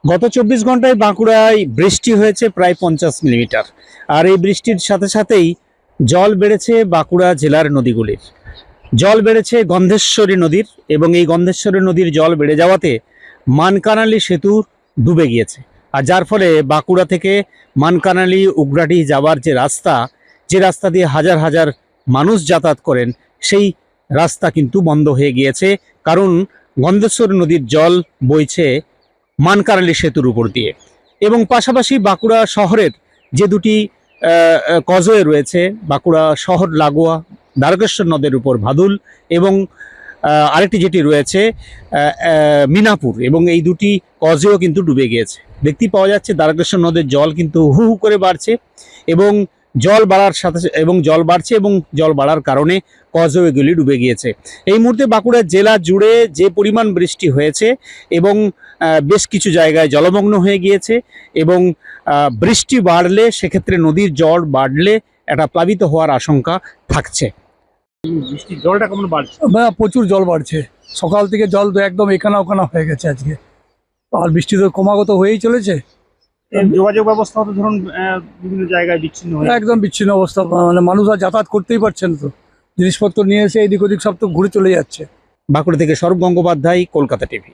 গত ২৪ ঘন্টায় বাঁকুড়ায় বৃষ্টি হয়েছে প্রায় 50 মিলিমিটার। আর এই বৃষ্টির সাথে সাথেই জল বেড়েছে বাঁকুড়া জেলার নদীগুলির। জল বেড়েছে গন্ধেশ্বরী নদীর, এবং এই গন্ধেশ্বরী নদীর জল বেড়ে যাওয়াতে মানকানালি সেতু ডুবে গিয়েছে। আর যার ফলে বাঁকুড়া থেকে মানকানালি উগরাটি যাওয়ার যে রাস্তা দিয়ে হাজার হাজার মানুষ যাতায়াত করেন, সেই রাস্তা কিন্তু বন্ধ হয়ে গিয়েছে। কারণ গন্ধেশ্বরী নদীর জল বইছে মানকানালি সেতুর উপর দিয়ে। এবং পাশাপাশি বাঁকুড়া শহরের যে দুটি কজওয়ে রয়েছে, বাঁকুড়া শহর লাগোয়া দ্বারকেশ্বর নদের উপর ভাদুল, এবং আরেকটি যেটি রয়েছে মিনাপুর, এবং এই দুটি কজওয়েও কিন্তু ডুবে গিয়েছে। দেখতেই পাওয়া যাচ্ছে দ্বারকেশ্বর নদের জল কিন্তু হু হু করে বাড়ছে, এবং জল বাড়ছে এবং জল বাড়ার কারণে কজওয়েগুলি ডুবে গিয়েছে। এই মুহূর্তে বাঁকুড়া জেলা জুড়ে যে পরিমাণ বৃষ্টি হয়েছে, এবং বেশ কিছু জায়গায় জলমগ্ন হয়ে গিয়েছে, এবং বৃষ্টি বাড়লে, সেক্ষেত্রে নদীর জল বাড়লে একটা প্লাবিত হওয়ার আশঙ্কা থাকছে। বৃষ্টির জলটা কেমন বাড়ছে? প্রচুর জল বাড়ছে। সকাল থেকে জল তো একদম এখানা ওখানা হয়ে গেছে আজকে। আর বৃষ্টি তো ক্রমাগত হয়েই চলেছে। যোগাযোগ ব্যবস্থা তো ধরুন বিভিন্ন জায়গায় বিচ্ছিন্ন হয়ে একদম বিচ্ছিন্ন অবস্থা, মানে মানুষ আর যাতায়াত করতেই পারছেন তো, জিনিসপত্র নিয়ে এসে এদিক ওদিক সব তো ঘুরে চলে যাচ্ছে। বাঁকুড়া থেকে স্বরূপ গঙ্গোপাধ্যায়, কলকাতা টিভি।